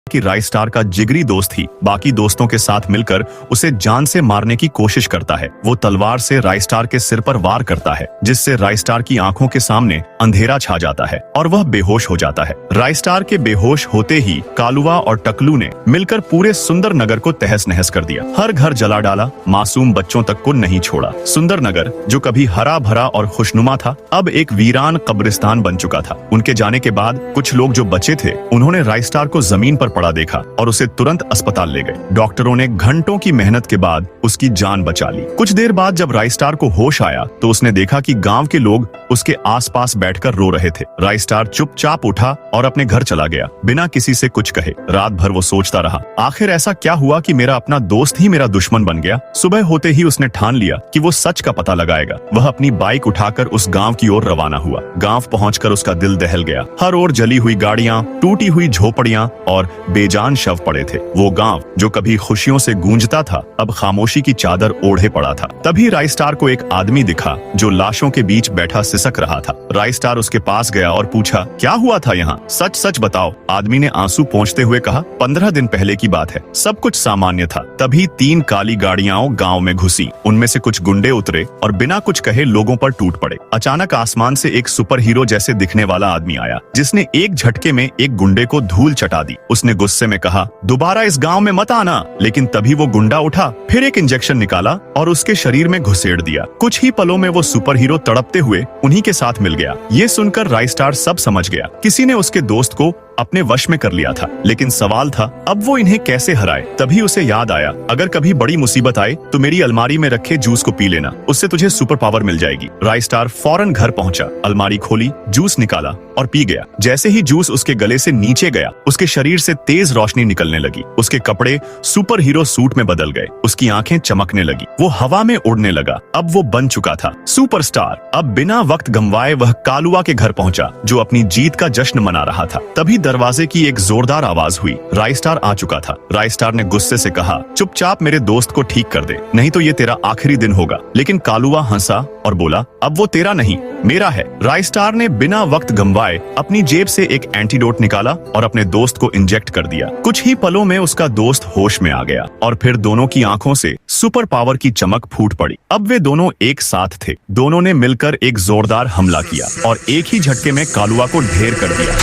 कि राइस्टार का जिगरी दोस्त ही बाकी दोस्तों के साथ मिलकर उसे जान से मारने की कोशिश करता है। वो तलवार से राइस्टार के सिर पर वार करता है, जिससे राइस्टार की आंखों के सामने अंधेरा छा जाता है और वह बेहोश हो जाता है। राइस्टार के बेहोश होते ही कालुआ और टकलू ने मिलकर पूरे सुंदर नगर को तहस नहस कर दिया। हर घर जला डाला, मासूम बच्चों तक को नहीं छोड़ा। सुंदर नगर जो कभी हरा भरा और खुशनुमा था, अब एक वीरान कब्रिस्तान बन चुका था। उनके जाने के बाद कुछ लोग जो बचे थे, उन्होंने राइस्टार को जमीन पर पड़ा देखा और उसे तुरंत अस्पताल ले गए। डॉक्टरों ने घंटों की मेहनत के बाद उसकी जान बचा ली। कुछ देर बाद जब राइस्टार को होश आया तो उसने देखा कि गांव के लोग उसके आसपास बैठकर रो रहे थे। राइस्टार चुपचाप उठा और अपने घर चला गया, बिना किसी से कुछ कहे। रात भर वो सोचता रहा, आखिर ऐसा क्या हुआ कि मेरा अपना दोस्त ही मेरा दुश्मन बन गया। सुबह होते ही उसने ठान लिया कि वो सच का पता लगाएगा। वह अपनी बाइक उठाकर उस गांव की ओर रवाना हुआ। गांव पहुंचकर उसका दिल दहल गया। हर ओर जली हुई गाड़ियां, टूटी हुई झोपड़ियां और बेजान शव पड़े थे। वो गांव जो कभी खुशियों से गूंजता था, अब खामोशी की चादर ओढ़े पड़ा था। तभी राइस्टार को एक आदमी दिखा जो लाशों के बीच बैठा सिसक रहा था। राइस्टार उसके पास गया और पूछा, क्या हुआ था यहाँ? सच सच बताओ। आदमी ने आंसू पोंछते हुए कहा, 15 दिन पहले की बात है, सब कुछ सामान्य था। तभी 3 काली गाड़ियां गांव में घुसी। उनमें से कुछ गुंडे उतरे और बिना कुछ कहे लोगों पर टूट पड़े। अचानक आसमान से एक सुपर हीरो जैसे दिखने वाला आदमी आया, जिसने एक झटके में एक गुंडे को धूल चटा दी। उसने गुस्से में कहा, दोबारा इस गांव में मत आना। लेकिन तभी वो गुंडा उठा, फिर एक इंजेक्शन निकाला और उसके शरीर में घुसेड़ दिया। कुछ ही पलों में वो सुपर हीरो तड़पते हुए उन्हीं के साथ मिल गया। ये सुनकर राइस्टार सब समझ गया। किसी ने उसके दोस्त को अपने वश में कर लिया था, लेकिन सवाल था अब वो इन्हें कैसे हराए। तभी उसे याद आया, अगर कभी बड़ी मुसीबत आए तो मेरी अलमारी में रखे जूस को पी लेना, उससे तुझे सुपर पावर मिल जाएगी। राइस्टार फौरन घर पहुंचा, अलमारी खोली, जूस निकाला और पी गया। जैसे ही जूस उसके गले से नीचे गया, उसके शरीर से तेज रोशनी निकलने लगी। उसके कपड़े सुपर हीरो सूट में बदल गए। उसकी आंखें चमकने लगी। वो हवा में उड़ने लगा। अब वो बन चुका था सुपरस्टार। अब बिना वक्त गंवाए वह कालुआ के घर पहुंचा, जो अपनी जीत का जश्न मना रहा था। तभी दरवाजे की एक जोरदार आवाज हुई। राइस्टार आ चुका था। राइस्टार ने गुस्से से कहा, चुपचाप मेरे दोस्त को ठीक कर दे, नहीं तो ये तेरा आखिरी दिन होगा। लेकिन कालुआ हंसा और बोला, अब वो तेरा नहीं, मेरा है। राइस्टार ने बिना वक्त गंवाए अपनी जेब से एक एंटीडोट निकाला और अपने दोस्त को इंजेक्ट कर दिया। कुछ ही पलों में उसका दोस्त होश में आ गया और फिर दोनों की आंखों से सुपर पावर की चमक फूट पड़ी। अब वे दोनों एक साथ थे। दोनों ने मिलकर एक जोरदार हमला किया और एक ही झटके में कालुआ को ढेर कर दिया।